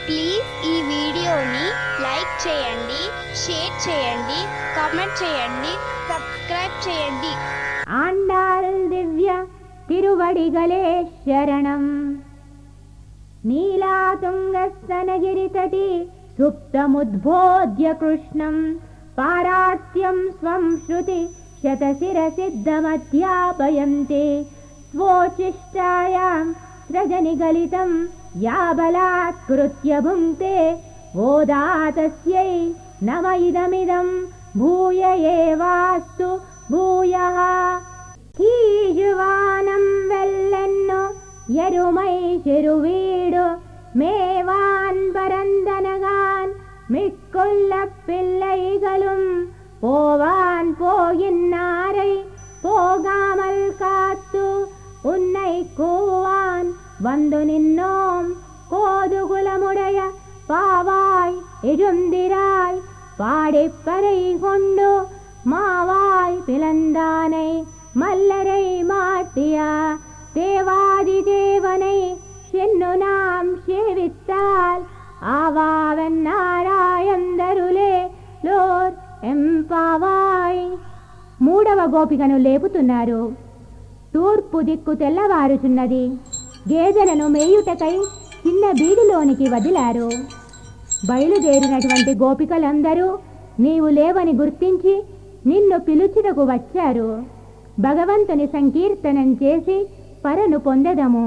Please ఈ వీడియోని like చేయండి, షేర్ చేయండి, కామెంట్ చేయండి, సబ్స్క్రైబ్ చేయండి. ఆండాల్ దివ్య తిరువడిగలే శరణం. నీలాతుంగస్తనగిరితటి సుప్తముద్బోధ్య కృష్ణం పారాస్యం స్వం శృతి శతశిరసిద్ధమధ్యాపయంతే స్వోచిష్టాయాం సృజనిగలితం యా బలాత్కృత్య భుంక్తే ఓదాతస్యై నమ ఇదమిదం భూయ ఏవాస్తు భూయః. కీజువానం వెల్లెన్నో ఎరుమై చెరువీడు మేవాన్ పరందనగాన్ మిక్కుల్ల పిల్లైగలుం పోవాన్ పోయిన్నారై పోగామల్ కాత్తు ఉన్నై కూవాన్ வந்து நின்னோம் கோதுகுலமுடைய பாவாய் எழுந்திராய் பாடிப்பறை கொண்டு மாவாய் பிளந்தானை மல்லரை மாட்டியா தேவாதி தேவனை சென்னு நாம் சேவித்தால் ఆవావెన్ నారాయందరులే లోర్ ఎంపావాయ్. మూడవ గోపికను లేపుతున్నారు. తూర్పు దిక్కు తెల్లవారుచున్నది. గేదెలను మేయుటకై చిన్న బీడిలోనికి వదిలారు. బయలుదేరినటువంటి గోపికలందరూ నీవు లేవని గుర్తించి నిన్ను పిలుచుటకు వచ్చారు. భగవంతుని సంకీర్తనం చేసి పరను పొందెదము.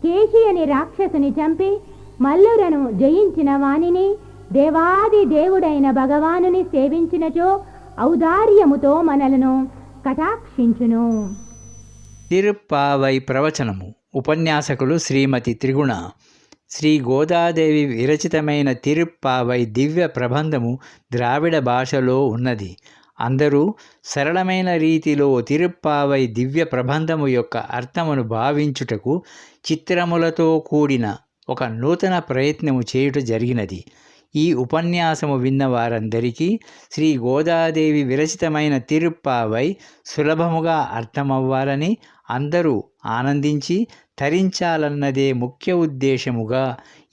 కేశి అని రాక్షసుని చంపి మల్లురను జయించిన వానిని దేవాది దేవుడైన భగవానుని సేవించినచో ఔదార్యముతో మనలను కటాక్షించును. తిరుప్పావై ప్రవచనము. ఉపన్యాసకులు శ్రీమతి త్రిగుణ. శ్రీ గోదాదేవి విరచితమైన తిరుప్పావై దివ్య ప్రబంధము ద్రావిడ భాషలో ఉన్నది. అందరూ సరళమైన రీతిలో తిరుప్పావై దివ్య ప్రబంధము యొక్క అర్థమును భావించుటకు చిత్రములతో కూడిన ఒక నూతన ప్రయత్నము చేయుట జరిగినది. ఈ ఉపన్యాసము విన్న వారందరికీ శ్రీ గోదాదేవి విరచితమైన తిరుప్పావై సులభముగా అర్థమవ్వాలని, అందరూ ఆనందించి తరించాలన్నదే ముఖ్య ఉద్దేశముగా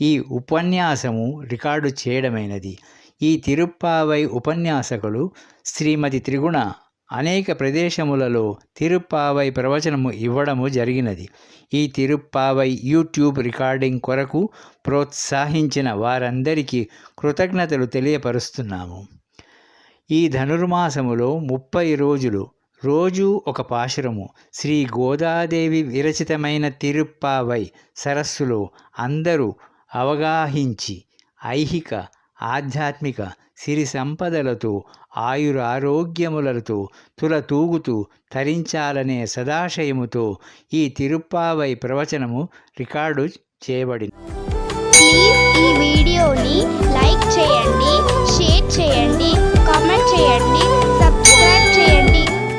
ఈ ఉపన్యాసము రికార్డు చేయడమైనది. ఈ తిరుప్పావై ఉపన్యాసకులు శ్రీమతి త్రిగుణ అనేక ప్రదేశములలో తిరుప్పావై ప్రవచనము ఇవ్వడము జరిగినది. ఈ తిరుప్పావై యూట్యూబ్ రికార్డింగ్ కొరకు ప్రోత్సహించిన వారందరికీ కృతజ్ఞతలు తెలియపరుస్తున్నాము. ఈ ధనుర్మాసములో 30 రోజులు రోజు ఒక పాశురము శ్రీ గోదాదేవి విరచితమైన తిరుప్పావై సరస్సులో అందరూ అవగాహించి ఐహిక ఆధ్యాత్మిక సిరి సంపదలతో ఆయురారోగ్యములతో తులతూగుతూ తరించాలనే సదాశయముతో ఈ తిరుప్పావై ప్రవచనము రికార్డు చేయబడింది. ప్లీజ్ ఈ వీడియోని